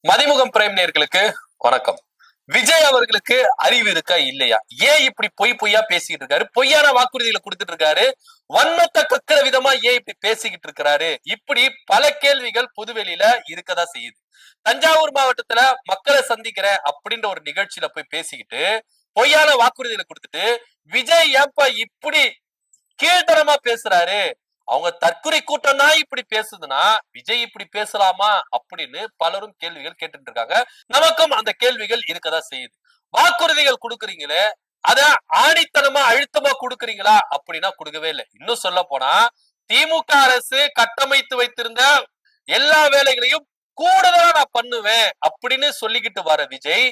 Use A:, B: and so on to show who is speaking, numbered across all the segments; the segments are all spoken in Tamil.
A: மதிமுகம் பிரைம் நேயர்களுக்கு வணக்கம். விஜய் அவர்களுக்கு அறிவு இருக்கா இல்லையா? ஏன் இப்படி பொய்யா பேசிக்கிட்டு இருக்காரு? பொய்யான வாக்குறுதிகளை கொடுத்துட்டு இருக்காரு. வன்மத்தை கக்கிற விதமா ஏன் இப்படி பேசிக்கிட்டு இருக்கிறாரு? இப்படி பல கேள்விகள் பொதுவெளியில இருக்கதான் செய்யுது. தஞ்சாவூர் மாவட்டத்துல மக்களை சந்திக்கிறேன் அப்படின்ற ஒரு நிகழ்ச்சியில போய் பேசிக்கிட்டு பொய்யான வாக்குறுதிகளை கொடுத்துட்டு விஜய் ஏன்பா இப்படி கீழ்த்தரமா பேசுறாரு? அவங்க தற்குறி கூட்டம் தான் இப்படி பேசுதுன்னா விஜய் இப்படி பேசலாமா அப்படின்னு பலரும் கேள்விகள் கேட்டுட்டு இருக்காங்க. நமக்கும் அந்த கேள்விகள் இருக்கதான் செய்யுது. வாக்குறுதிகள் கொடுக்குறீங்களே, அத ஆணித்தனமா அழுத்தமா கொடுக்குறீங்களா அப்படின்னா கொடுக்கவே இல்லை. இன்னும் சொல்ல போனா திமுக அரசு கட்டமைத்து வைத்திருந்த எல்லா வேலைகளையும் கூடுதலா நான் பண்ணுவேன் அப்படின்னு சொல்லிக்கிட்டு வர விஜய்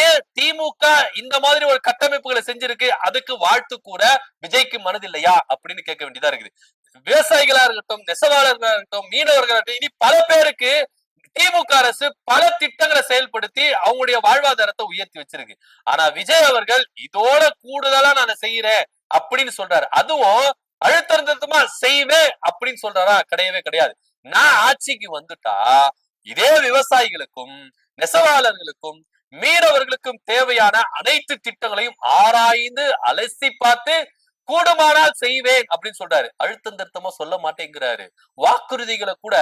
A: ஏன் திமுக இந்த மாதிரி ஒரு கட்டமைப்புகளை செஞ்சிருக்கு, அதுக்கு வாழ்த்து கூற விஜய்க்கு மனதில்லையா அப்படின்னு கேட்க வேண்டியதா இருக்குது. விவசாயிகளா இருக்கட்டும், நெசவாளர்களா இருக்கட்டும், மீனவர்களா இருக்கட்டும், இனி பல பேருக்கு திமுக அரசு பல திட்டங்களை செயல்படுத்தி அவங்களுடைய வாழ்வாதாரத்தை உயர்த்தி வச்சிருக்கு. ஆனா விஜய் அவர்கள் இதோட கூடுதலா நான் செய்யறேன் அப்படின்னு சொல்றாரு. அதுவும் அழுத்தமா செய்வேன் அப்படின்னு சொல்றாரா? கிடையவே கிடையாது. நான் ஆட்சிக்கு வந்துட்டா இதே விவசாயிகளுக்கும் நெசவாளர்களுக்கும் மீனவர்களுக்கும் தேவையான அனைத்து திட்டங்களையும் ஆராய்ந்து அலசி பார்த்து கூடுமானால் செய்வேன் அப்படின்னு சொல்றாரு. அழுத்தம் திருத்தமா சொல்ல மாட்டேங்கிறாரு. வாக்குறுதிகளை கூட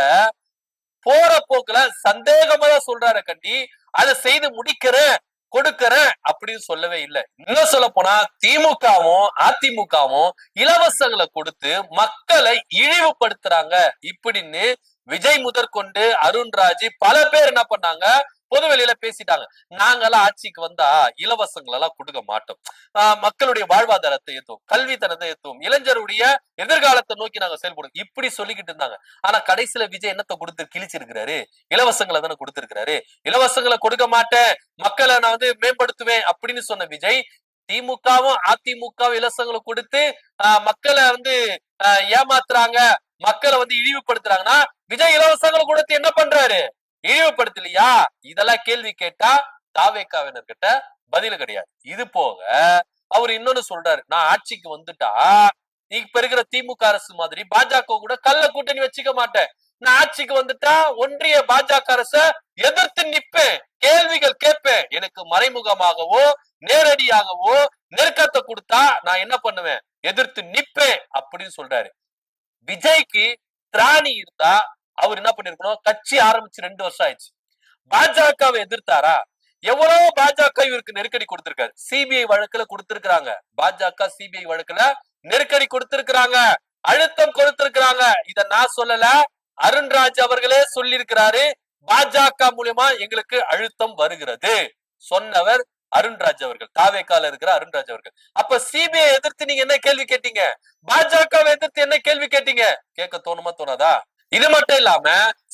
A: போற போக்குல சந்தேகமா தான் சொல்றாரு கண்டி அதை செய்து முடிக்கிறேன் கொடுக்கிறேன் அப்படின்னு சொல்லவே இல்லை. இன்னும் சொல்ல போனா திமுகவும் அதிமுகவும் இலவசங்களை கொடுத்து மக்களை இழிவுபடுத்துறாங்க இப்படின்னு விஜய் முதற்கொண்டு அருண்ராஜ் பல பேர் என்ன பண்ணாங்க, பொது வெளியில பேசிட்டாங்க. நாங்கெல்லாம் ஆட்சிக்கு வந்தா இலவசங்கள் எல்லாம் கொடுக்க மாட்டோம், மக்களுடைய வாழ்வாதாரத்தை ஏத்துவோம், கல்வித்தனத்தை ஏத்துவோம், இளைஞருடைய எதிர்காலத்தை நோக்கி நாங்க செயல்படுவோம் இப்படி சொல்லிக்கிட்டு இருந்தாங்க. ஆனா கடைசியில விஜய் என்னத்தை கொடுத்து கிழிச்சிருக்கிறாரு? இலவசங்களை தானே கொடுத்திருக்கிறாரு. இலவசங்களை கொடுக்க மாட்டேன், மக்களை நான் மேம்படுத்துவேன் அப்படின்னு சொன்ன விஜய் திமுகவும் அதிமுகவும் இலவசங்களை கொடுத்து மக்களை ஏமாத்துறாங்க, மக்களை இழிவுபடுத்துறாங்கன்னா விஜய் இலவசங்களை கொடுத்து என்ன பண்றாரு? இழிவுபடுத்தலையா? இதெல்லாம் கேள்வி கேட்டா தாவேக்காவினர்கிட்ட பதில் கிடையாது. இது போக அவர் இன்னொன்னு சொல்றாரு, நான் ஆட்சிக்கு வந்துட்டா இப்ப இருக்கிற திமுக அரசு மாதிரி பாஜக கூட கள்ள கூட்டணி வச்சுக்க மாட்டேன், நான் ஆட்சிக்கு வந்துட்டா ஒன்றிய பாஜக அரச எதிர்த்து நிப்பேன், கேள்விகள் கேட்பேன், எனக்கு மறைமுகமாகவோ நேரடியாகவோ நெருக்கத்தை கொடுத்தா நான் என்ன பண்ணுவேன், எதிர்த்து நிப்பேன் அப்படின்னு சொல்றாரு. விஜய்க்கு திராணி இருந்தா அவர் என்ன பண்ணிருக்கணும், கட்சி ஆரம்பிச்சு 2 வருஷம் ஆயிடுச்சு. பாஜகவை எதிர்த்தாரா? எவ்வளவு பாஜக இவருக்கு நெருக்கடி கொடுத்திருக்காரு. சிபிஐ வழக்குல கொடுத்திருக்கிறாங்க, பாஜக சிபிஐ வழக்குல நெருக்கடி கொடுத்திருக்கிறாங்க, அழுத்தம் கொடுத்திருக்கிறாங்க. இத நான் சொல்லல, அருண்ராஜ் அவர்களே சொல்லியிருக்கிறாரு, பாஜக மூலமா எங்களுக்கு அழுத்தம் வருகிறது சொன்னவர் அருண்ராஜ் அவர்கள், தாவேக்கால இருக்கிற அருண்ராஜ் அவர்கள். அப்ப சிபிஐ எதிர்த்து நீங்க என்ன கேள்வி கேட்டீங்க, பாஜகவை எதிர்த்து என்ன கேள்வி கேட்டீங்க? கேட்க தோணுமா தோணாதா? இது மட்டும் இல்லாம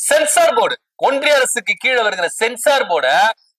A: சென்சார் போர்டு, ஒன்றிய அரசுக்கு கீழே வருகிற சென்சார் போர்ட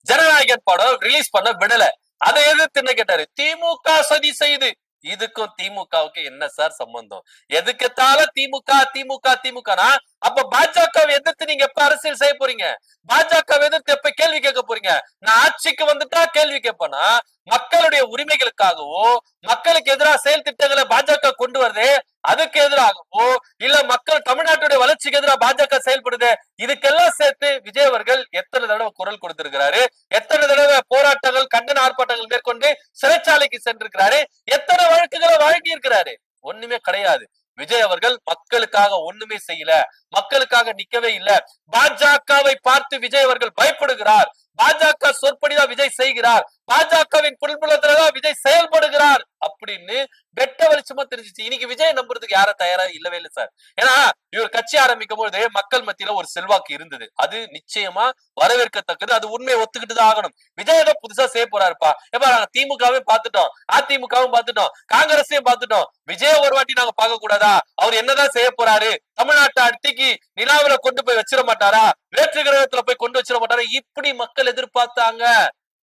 A: ஜனநாயகன் படம் ரிலீஸ் பண்ண விடல. அதை எதிர்த்து என்ன கேட்டாரு, திமுக சதி செய்து. இதுக்கும் திமுகவுக்கு என்ன சார் சம்பந்தம்? எதுக்கத்தால திமுக திமுக திமுகனா அப்ப பாஜகவை எதிர்த்து நீங்க எப்ப அரசியல் செய்ய போறீங்க? பாஜகவை எதிர்த்து எப்ப கேள்வி கேட்க போறீங்க? நான் ஆட்சிக்கு வந்துட்டா கேள்வி கேட்பேனா? மக்களுடைய உரிமைகளுக்காகவோ மக்களுக்கு எதிராக செயல் திட்டங்களை பாஜக கொண்டு வருது அதுக்கு எதிராகவோ இல்ல மக்கள் தமிழ்நாட்டுடைய வளர்ச்சிக்கு எதிராக பாஜக செயல்படுது, இதுக்கெல்லாம் சேர்த்து விஜய் அவர்கள் எத்தனை தடவை குரல் கொடுத்திருக்கிறாரு, எத்தனை தடவை போராட்டங்கள் கண்டன ஆர்ப்பாட்டங்கள் மேற்கொண்டு சிறைச்சாலைக்கு சென்றிருக்கிறாரு, எத்தனை வழக்குகளை வழங்கி இருக்கிறாரு? ஒண்ணுமே கிடையாது. விஜய் அவர்கள் மக்களுக்காக ஒண்ணுமே செய்யல, மக்களுக்காக நிக்கவே இல்லை. பாஜகவை பார்த்து விஜய் அவர்கள் பயப்படுகிறார், பாஜக சொற்படிதான் விஜய் செய்கிறார், பாஜகவின் புல்புலத்துலதான் விஜய் செயல்படுகிறார் அப்படின்னு வெட்ட வெளிச்சமா தெரிஞ்சிச்சு. இன்னைக்கு விஜய் நம்புறதுக்கு யாரும் தயாரா இல்லவே இல்லை சார். ஏன்னா இவர் கட்சி ஆரம்பிக்கும் போது மக்கள் மத்தியில ஒரு செல்வாக்கு இருந்தது, அது நிச்சயமா வரவேற்கத்தக்கது, அது உண்மையை ஒத்துக்கிட்டு தான் ஆகணும். விஜய் ஏதோ புதுசா செய்ய போறாருப்பா, எப்ப நாங்க திமுகவே பார்த்துட்டோம், அதிமுகவும் பார்த்துட்டோம், காங்கிரஸையும் பார்த்துட்டோம், விஜய் ஒரு வாட்டி நாங்க பார்க்க கூடாதா? அவர் என்னதான் செய்ய போறாரு? தமிழ்நாட்டை அடுத்திக்கு நிலாவில கொண்டு போய் வச்சிட மாட்டாரா? வேற்று கிரகத்துல போய் கொண்டு வச்சிட மாட்டாரா? இப்படி மக்கள் எதிர்பார்த்தாங்க.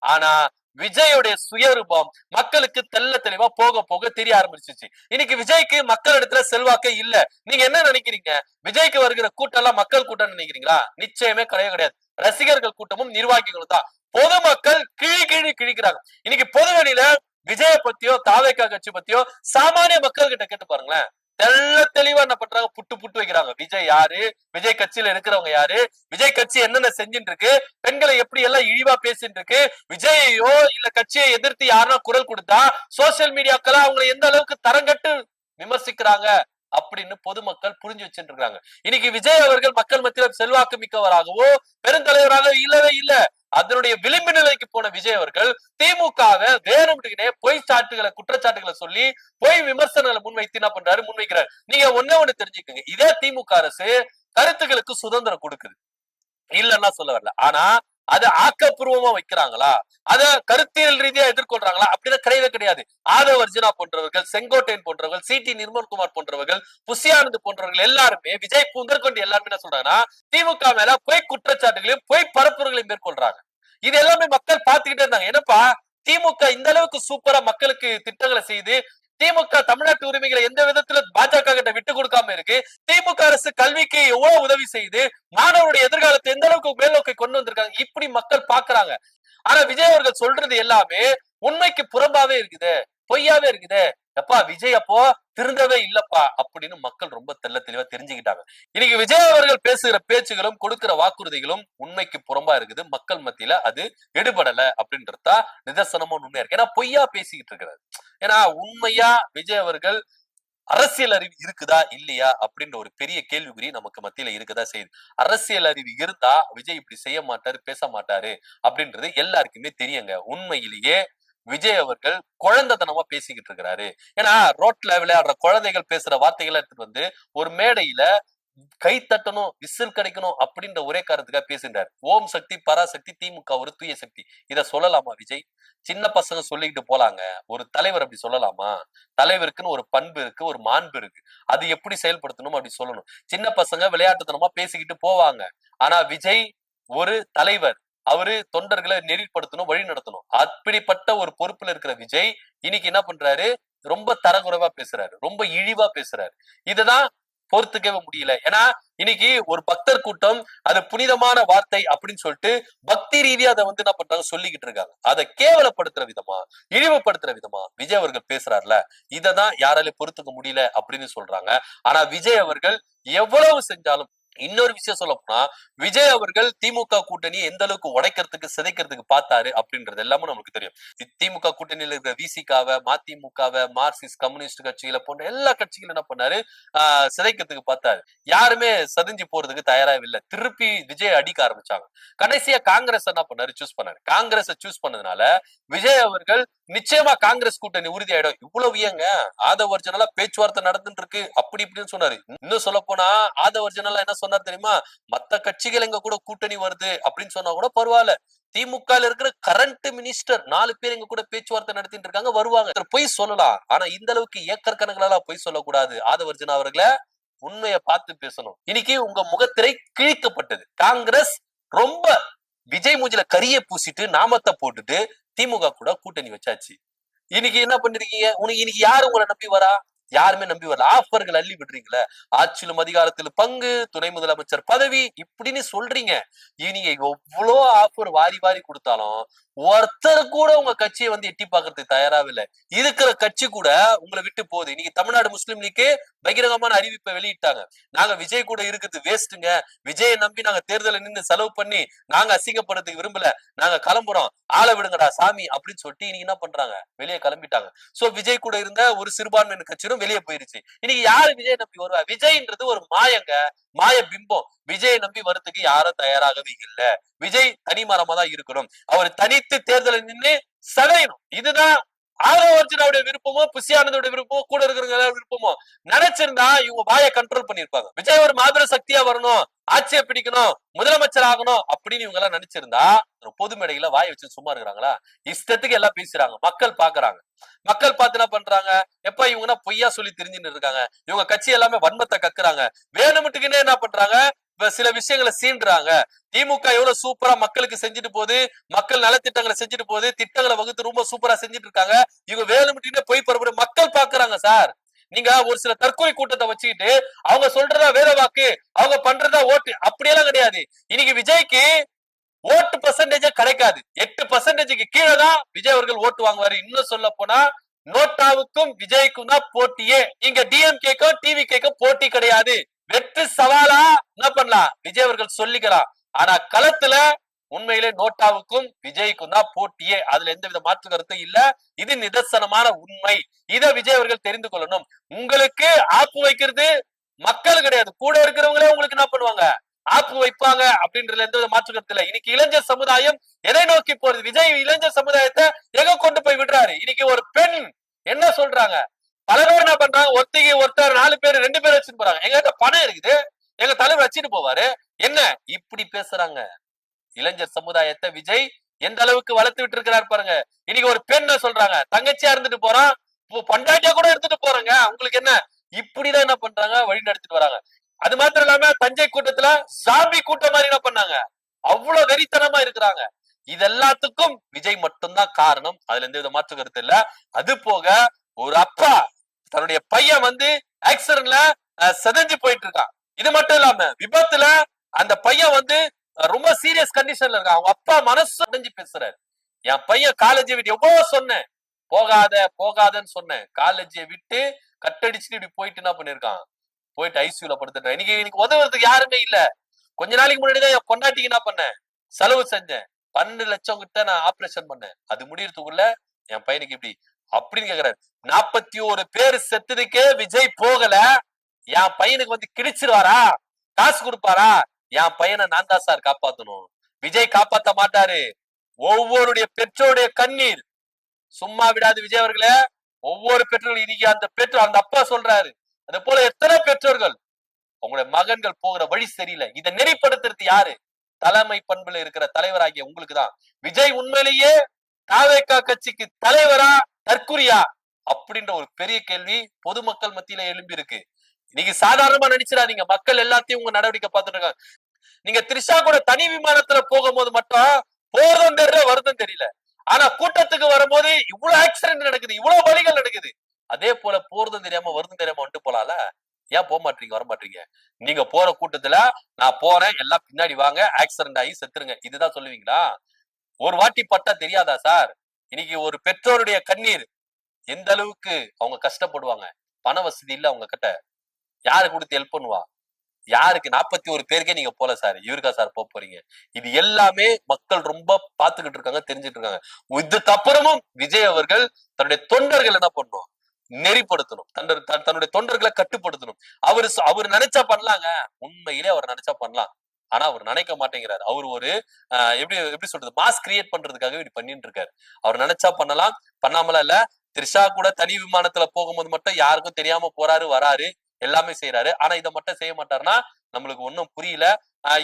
A: ஆனா விஜயோடைய சுயரூபம் மக்களுக்கு தெல்ல தெளிவா போக போக தெரிய ஆரம்பிச்சிச்சு. இன்னைக்கு விஜய்க்கு மக்கள் இடத்துல செல்வாக்கே இல்ல. நீங்க என்ன நினைக்கிறீங்க, விஜய்க்கு வருகிற கூட்டம் எல்லாம் மக்கள் கூட்டம் நினைக்கிறீங்களா? நிச்சயமே கிடையாது. ரசிகர்கள் கூட்டமும் நிர்வாகிகளும் தான். பொதுமக்கள் கிழிக்கிறாங்க. இன்னைக்கு பொதுவெளியில விஜய பத்தியோ தாவேக்கா கட்சி பத்தியோ சாமானிய மக்கள் கிட்ட கேட்டு பாருங்களேன், தெள்ள தெளிவா என்ன பண்றாங்க, புட்டு புட்டு வைக்கிறாங்க. விஜய் யாரு, விஜய் கட்சியில இருக்கிறவங்க யாரு, விஜய் கட்சி என்னென்ன செஞ்சுட்டு இருக்கு, பெண்களை எப்படி எல்லாம் இழிவா பேசிட்டு இருக்கு, விஜயையோ இல்ல கட்சியை எதிர்த்து யாரும் குரல் கொடுத்தா சோசியல் மீடியாக்கள் அவங்களை எந்த அளவுக்கு தரங்கட்டு விமர்சிக்கிறாங்க அப்படின்னு பொதுமக்கள் புரிஞ்சு வச்சுட்டு இருக்காங்க. இன்னைக்கு விஜய் அவர்கள் மக்கள் மத்தியில் செல்வாக்கு மிக்கவராகவோ பெருந்தலைவராக இல்லவே இல்ல. அதனுடைய விளிம்பு நிலைக்கு போன விஜய் அவர்கள் திமுகவை வேணும்னே பொய் சாட்டுகளை குற்றச்சாட்டுகளை சொல்லி பொய் விமர்சனங்களை முன்வைத்து என்ன பண்றாரு, முன்வைக்கிறார். நீங்க ஒண்ணு தெரிஞ்சுக்கோங்க, இதே திமுக அரசு கருத்துக்களுக்கு சுதந்திரம் கொடுக்குது, இல்லன்னா சொல்ல வரல. ஆனா அதை ஆக்கப்பூர்வமா வைக்கிறாங்களா, அத கருத்தியல் ரீதியா எதிர்கொள்றாங்களா அப்படின்னா கிடையவே கிடையாது. ஆதவ அர்ஜுனா போன்றவர்கள், செங்கோட்டையன் போன்றவர்கள், சிடி நிர்மல்குமார் போன்றவர்கள், புசியானந்த் போன்றவர்கள் எல்லாருமே, விஜய் முதற்கொண்டு எல்லாருமே என்ன சொல்றாங்கன்னா திமுக மேல பொய் குற்றச்சாட்டுகளையும் பொய் பரப்புரைகளையும் மேற்கொள்றாங்க. இது எல்லாமே மக்கள் பார்த்துக்கிட்டே இருந்தாங்க. என்னப்பா திமுக இந்த அளவுக்கு சூப்பரா மக்களுக்கு திட்டங்களை செய்து, திமுக தமிழ்நாட்டு உரிமைகளை எந்த விதத்துல பாஜக கிட்ட விட்டு கொடுக்காம இருக்கு, திமுக அரசு கல்விக்கு எவ்வளவு உதவி செய்து மாணவருடைய எதிர்காலத்தை எந்த அளவுக்கு மேல்நோக்கி கொண்டு வந்திருக்காங்க, இப்படி மக்கள் பாக்குறாங்க. ஆனா விஜய் அவர்கள் சொல்றது எல்லாமே உண்மைக்கு புறம்பாவே இருக்குது, பொய்யாவே இருக்குது. எப்பா விஜய் அப்போ திருந்தவே இல்லப்பா அப்படின்னு மக்கள் ரொம்ப தெள்ள தெளிவா தெரிஞ்சுக்கிட்டாங்க. இன்னைக்கு விஜய் அவர்கள் பேசுகிற பேச்சுகளும் கொடுக்கிற வாக்குறுதிகளும் உண்மைக்கு புறம்பா இருக்குது. மக்கள் மத்தியில அது எடுபடல அப்படின்றதா நிதர்சனமா உண்மையா இருக்கு. ஏன்னா பொய்யா பேசிக்கிட்டு இருக்கிறாரு. ஏன்னா உண்மையா விஜய் அவர்கள் அரசியல் அறிவு இருக்குதா இல்லையா அப்படின்ற ஒரு பெரிய கேள்விக்குறி நமக்கு மத்தியில இருக்குதா செய்யுது. அரசியல் அறிவு இருந்தா விஜய் இப்படி செய்ய மாட்டாரு, பேச மாட்டாரு அப்படின்றது எல்லாருக்குமே தெரியுங்க. உண்மையிலேயே விஜய் அவர்கள் குழந்தைத்தனமா பேசிக்கிட்டு இருக்கிறாரு. ஏன்னா ரோட்ல விளையாடுற குழந்தைகள் பேசுற வார்த்தைகளை எடுத்துட்டு வந்து ஒரு மேடையில கை தட்டணும், விசில் கிடைக்கணும் அப்படின்ற ஒரே காரணத்துக்காக பேசுகிறார். ஓம் சக்தி பராசக்தி, திமுக ஒரு தூய சக்தி. இத சொல்லலாமா விஜய்? சின்ன பசங்க சொல்லிக்கிட்டு போலாங்க, ஒரு தலைவர் அப்படி சொல்லலாமா? தலைவருக்குன்னு ஒரு பண்பு இருக்கு, ஒரு மாண்பு இருக்கு, அது எப்படி செயல்படுத்தணும் அப்படி சொல்லணும். சின்ன பசங்க விளையாட்டுத்தனமா பேசிக்கிட்டு போவாங்க. ஆனா விஜய் ஒரு தலைவர், அவரு தொண்டர்களை நெறிப்படுத்தணும், வழி நடத்தணும். அப்படிப்பட்ட ஒரு பொறுப்புல இருக்கிற விஜய் இன்னைக்கு என்ன பண்றாரு, ரொம்ப தரக்குறைவா பேசுறாரு, ரொம்ப இழிவா பேசுறாரு. இதுதான் பொறுத்துக்கவே முடியல. ஏன்னா இன்னைக்கு ஒரு பக்தர் கூட்டம் அது புனிதமான வார்த்தை அப்படின்னு சொல்லிட்டு பக்தி ரீதியா அதை வந்து என்ன பண்றாங்க சொல்லிக்கிட்டு இருக்காங்க. அதை கேவலப்படுத்துற விதமா, இழிவுபடுத்துற விதமா விஜய் அவர்கள் பேசுறாருல, இததான் யாராலையும் பொறுத்துக்க முடியல அப்படின்னு சொல்றாங்க. ஆனா விஜய் அவர்கள் எவ்வளவு செஞ்சாலும், இன்னொரு விஷயம் சொல்ல போனா விஜய் அவர்கள் திமுக கூட்டணி எந்த அளவுக்கு உடைக்கிறதுக்கு சிதைக்கிறதுக்கு பார்த்தாரு அப்படின்றது எல்லாமே நமக்கு தெரியும். திமுக கூட்டணியில இருக்கிற விசிகாவை, மதிமுகவை, மார்க்சிஸ்ட் கம்யூனிஸ்ட் கட்சிகளை போன்ற எல்லா கட்சிகளும் என்ன பண்ணாரு, சிதைக்கிறதுக்கு பார்த்தாரு. யாருமே சதிஞ்சு போறதுக்கு தயாராகவில்லை. திருப்பி விஜய் அடிக்க ஆரம்பிச்சாங்க. கடைசியா காங்கிரஸ் என்ன பண்ணாரு, சூஸ் பண்ணாரு. காங்கிரஸ் சூஸ் பண்ணதுனால விஜய் அவர்கள் நிச்சயமா காங்கிரஸ் கூட்டணி உறுதியாயிடும். இவ்வளவு ஏங்க ஆதவ அர்ஜுனா பேச்சுவார்த்தை நடந்துட்டு இருக்கு அப்படி இப்படின்னு சொன்னாரு. இன்னும் சொல்ல போனா ஆதவ அர்ஜுனா என்ன சொன்னார் தெரியுமா, மத்த கட்சிகள் எங்க கூட கூட்டணி வருது அப்படின்னு சொன்னா கூட பரவாயில்ல, திமுக இருக்கிற கரண்ட் மினிஸ்டர் 4 பேர் எங்க கூட பேச்சுவார்த்தை நடத்திட்டு இருக்காங்க, வருவாங்க. பொய் சொல்லலாம், ஆனா இந்த அளவுக்கு ஏக்கர் கணக்கில பொய் சொல்லக்கூடாது. ஆதவ அர்ஜுனா அவர்களை உண்மையை பார்த்து பேசணும். இன்னைக்கு உங்க முகத்திரை கிழிக்கப்பட்டது. காங்கிரஸ் ரொம்ப விஜய் மூஞ்சில கரிய பூசிட்டு நாமத்தை போட்டுட்டு திமுக கூட கூட்டணி வச்சாச்சு. இன்னைக்கு என்ன பண்ணிருக்கீங்க, உனக்கு இன்னைக்கு யாரு உங்களை நம்பி வரா? யாருமே நம்பி வரல. ஆஃபர்கள் அள்ளி விடுறீங்களே, ஆட்சியிலும் அதிகாரத்தில் பங்கு, துணை முதலமைச்சர் பதவி இப்படின்னு சொல்றீங்க. நீங்க எவ்வளவு ஆஃபர் வாரி வாரி கொடுத்தாலும் ஒருத்தர் கூட உங்க கட்சியை வந்து எட்டி பாக்குறதுக்கு தயாராக இல்லை. இருக்கிற கட்சி கூட உங்களை விட்டு போகுது. இன்னைக்கு தமிழ்நாடு முஸ்லிம் லீக்கு பகிரங்கமான அறிவிப்பை வெளியிட்டாங்க. நாங்க விஜய் கூட இருக்குது வேஸ்ட்டுங்க, விஜயை நம்பி நாங்க தேர்தலை நின்று செலவு பண்ணி நாங்க அசிங்கப்படுறதுக்கு விரும்பல, நாங்க கிளம்புறோம், ஆள விடுங்கடா சாமி அப்படின்னு சொல்லிட்டு இன்னைக்கு என்ன பண்றாங்க, வெளியே கிளம்பிட்டாங்க. சோ விஜய் கூட இருந்த ஒரு சிறுபான்மையின கட்சியும் வெளியே போயிருச்சு. இன்னைக்கு யாரு விஜய் நம்பி வருவா? விஜய்ன்றது ஒரு மாயங்க, மாய பிம்பம். விஜய் நம்பி வரதுக்கு யாரும் தயாராகவே இல்ல. விஜய் தனிமரமா தான் இருக்கணும், அவர் தனித்து தேர்தலை நின்று சதையணும். இதுதான் ஆதவ அர்ஜுனாவுடைய விருப்பமோ, புசியானந்தோட விருப்பமோ, கூட இருக்கிற விருப்பமோ நினைச்சிருந்தா இவங்க வாயை கண்ட்ரோல் பண்ணிருப்பாங்க. விஜய் ஒரு மாபெரும் சக்தியா வரணும், ஆட்சியை பிடிக்கணும், முதலமைச்சர் ஆகணும் அப்படின்னு இவங்க எல்லாம் நினைச்சிருந்தா பொது மேடையில வாயை வச்சு சும்மா இருக்கிறாங்களா? இஷ்டத்துக்கு எல்லாம் பேசுறாங்க. மக்கள் பாக்குறாங்க. மக்கள் பார்த்து என்ன பண்றாங்க, எப்ப இவங்க பொய்யா சொல்லி தெரிஞ்சுட்டு இருக்காங்க, இவங்க கட்சி எல்லாமே வன்மத்தை கக்குறாங்க. வேணுமுட்டுக்குன்னே என்ன பண்றாங்க, சில விஷயங்களை சீன்றாங்க. திமுக எவ்வளவு சூப்பரா மக்களுக்கு செஞ்சுட்டு போகுது, மக்கள் நலத்திட்டங்களை செஞ்சுட்டு போகுது, திட்டங்களை வகுத்து ரொம்ப சூப்பரா செஞ்சுட்டு இருக்காங்க. இவங்க வேணுமுட்டுக்குன்னே பொய் பரப்புற மக்கள் பாக்குறாங்க சார். நீங்க ஒரு சில தற்கொலை கூட்டத்தை வச்சுக்கிட்டு அவங்க சொல்றதா வேத வாக்கு, அவங்க பண்றதா ஓட்டு, அப்படியெல்லாம் கிடையாது. இன்னைக்கு விஜய்க்கு ஓட்டு பெர்சன்டேஜ் கிடைக்காது. 8% கீழே தான் விஜய் அவர்கள் ஓட்டு வாங்குவாரு. இன்னும் சொல்ல போனா நோட்டாவுக்கும் விஜய்க்கும் தான் போட்டியே. இங்க டிஎம்கேக்கும் டிவிகேக்கும் போட்டி கிடையாது. வெற்று சவாலா என்ன பண்ணலாம், விஜய் அவர்கள் சொல்லிக்கலாம். ஆனா களத்துல உண்மையிலே நோட்டாவுக்கும் விஜய்க்கும் தான் போட்டியே. அதுல எந்தவித மாற்று கருத்தும் இல்ல. இது நிதர்சனமான உண்மை. இதை விஜய் அவர்கள் தெரிந்து கொள்ளணும். உங்களுக்கு ஆப்பு வைக்கிறது மக்கள் கிடையாது, கூட இருக்கிறவங்களே உங்களுக்கு என்ன பண்ணுவாங்க, ஆப்பு வைப்பாங்க அப்படின்றதுல எந்த மாற்று கருத்து இல்ல. இன்னைக்கு இளைஞர் சமுதாயம் எதை நோக்கி போறது? விஜய் இளைஞர் சமுதாயத்தை எங்க கொண்டு போய் விடுறாரு? இன்னைக்கு ஒரு பெண் என்ன சொல்றாங்க, பல பேர் என்ன பண்றாங்க, ஒருத்தர் 4 பேர் 2 பேர் வச்சுட்டு போறாங்க. எங்க பணம் இருக்குது, எங்க தலைவர் வச்சுட்டு போவாரு, என்ன இப்படி பேசுறாங்க? இளைஞர் சமுதாயத்தை விஜய் எந்த அளவுக்கு வளர்த்து விட்டு இருக்கிறார் பாருங்க. இன்னைக்கு ஒரு பெண் சொல்றாங்க, தங்கச்சியா இருந்துட்டு போறான், பொண்டாட்டியா கூட எடுத்துட்டு போறாங்க, உங்களுக்கு என்ன? இப்படிதான் என்ன பண்றாங்க, வழி நடத்திட்டு வராங்க. அது மாத்திரம் இல்லாம தஞ்சை கூட்டத்துல சாம்பி கூட்டம் மாதிரி என்ன பண்ணாங்க, அவ்வளவு வெறித்தனமா இருக்கிறாங்க. இது எல்லாத்துக்கும் விஜய் மட்டும்தான் காரணம். அதுல எந்த வித மாற்று கருத்து இல்ல. அது போக ஒரு அப்பா தன்னுடைய பையன் ஆக்சிடென்ட்ல செதஞ்சு போயிட்டு இருக்கான். இது மட்டும் இல்லாம விபத்துல அந்த பையன் ரொம்ப சீரியஸ் கண்டிஷன்ல இருக்கான். அவங்க அப்பா மனசு அடைஞ்சு பேசுறாரு. என் பையன் காலேஜை விட்டு எவ்வளவு சொன்னேன், போகாதன்னு சொன்னேன், காலேஜை விட்டு கட்டடிச்சுட்டு இப்படி போயிட்டு என்ன பண்ணிருக்கான், போயிட்டு ஐசியூல படுத்துட்டான். இன்னைக்கு உதவுறதுக்கு யாருமே இல்ல. கொஞ்ச நாளைக்கு முன்னாடிதான் என் பொண்டாட்டிக்கு என்ன பண்ணேன், செலவு செஞ்சேன், 12 லட்சம் கிட்ட நான் ஆபரேஷன் பண்ணேன், அது முடியறதுக்குள்ள என் பையனுக்கு இப்படி அப்படின்னு கேக்குறாரு. 41 பேர் செத்ததுக்கே விஜய் போகல, என் பையனுக்கு கிழிச்சிருவாரா, காசு கொடுப்பாரா? என் பையனை நான் தான் சார் காப்பாத்தணும். விஜய் காப்பாத்த மாட்டாரு. ஒவ்வொருடைய பெற்றோருடைய கண்ணீர் சும்மா விடாது விஜய் அவர்களே. ஒவ்வொரு பெற்றோர்கள் இன்னைக்கு அந்த அப்பா சொல்றாரு. அது போல எத்தனை பெற்றோர்கள் உங்களுடைய மகன்கள் போகிற வழி சரியில்லை. இதை நெறிப்படுத்துறது யாரு? தலைமை பண்புல இருக்கிற தலைவராகிய உங்களுக்கு தான். விஜய் உண்மையிலேயே தாவேகா கட்சிக்கு தலைவரா தற்குறியா அப்படின்ற ஒரு பெரிய கேள்வி பொதுமக்கள் மத்தியில எழும்பி இருக்கு. இன்னைக்கு சாதாரணமா நினைச்சிடாதீங்க, மக்கள் எல்லாத்தையும் உங்க நடவடிக்கை பார்த்துட்டு இருக்காங்க. நீங்க த்ரிஷா கூட தனி விமானத்துல போகும்போது மட்டும் போறதும் தெரியல வருதும் தெரியல. ஆனா கூட்டத்துக்கு வரும்போது இவ்வளவு ஆக்சிடென்ட் நடக்குது, இவ்வளவு வழிகள் நடக்குது. அதே போல போறதும் தெரியாம வருதும் தெரியாம வந்துட்டு போலால. ஏன் போக மாட்டீங்க, வர மாட்டீங்க? நீங்க போற கூட்டத்துல நான் போறேன், எல்லாம் பின்னாடி வாங்க, ஆக்சிடென்ட் ஆகி செத்துருங்க, இதுதான் சொல்லுவீங்களா? ஒரு வாட்டி பட்டா தெரியாதா சார்? இன்னைக்கு ஒரு பெற்றோருடைய கண்ணீர் எந்த அளவுக்கு அவங்க கஷ்டப்படுவாங்க. பண வசதி இல்ல அவங்க கிட்ட, யாரு கொடுத்து ஹெல்ப் பண்ணுவா? யாருக்கு? 41 பேருக்கே நீங்க போல சார், இவருக்கா சார் போறீங்க? இது எல்லாமே மக்கள் ரொம்ப பாத்துக்கிட்டு இருக்காங்க, தெரிஞ்சுட்டு இருக்காங்க. இதுக்கு அப்புறமும் விஜய் அவர்கள் தன்னுடைய தொண்டர்கள் என்ன பண்ணணும், நெறிப்படுத்தணும், தன்னுடைய தொண்டர்களை கட்டுப்படுத்தணும். அவரு நினைச்சா பண்ணலாங்க, உண்மையிலே அவர் நினைச்சா பண்ணலாம். ஆனா அவர் நினைக்க மாட்டேங்கிறாரு. அவர் ஒரு எப்படி சொல்றது, மாஸ் கிரியேட் பண்றதுக்காக இப்படி பண்ணிட்டு இருக்காரு. அவர் நினைச்சா பண்ணலாம், பண்ணாமலாம் இல்ல. த்ரிஷா கூட தனி விமானத்துல போகும்போது மட்டும் யாருக்கும் தெரியாம போறாரு, வராரு, எல்லாமே செய்யறாரு. ஆனா இதை மட்டும் செய்ய மாட்டாருன்னா நம்மளுக்கு ஒன்னும் புரியல.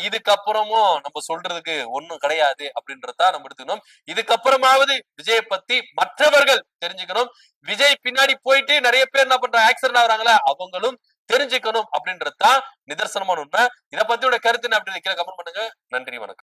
A: இதுக்கப்புறமும் நம்ம சொல்றதுக்கு ஒன்னும் கிடையாது அப்படின்றத நம்ம எடுத்துக்கணும். இதுக்கப்புறமாவது விஜய பத்தி மற்றவர்கள் தெரிஞ்சுக்கணும். விஜய் பின்னாடி போயிட்டு நிறைய பேர் என்ன பண்றாங்க, ஆக்சிடென்ட் ஆகுறாங்களா, அவங்களும் தெரிஞ்சுக்கணும் அப்படின்றதுதான் நிதர்சனமான உண்மை. இதை பத்தியோட கருத்து என்ன அப்படின்னு கமெண்ட் பண்ணுங்க. நன்றி, வணக்கம்.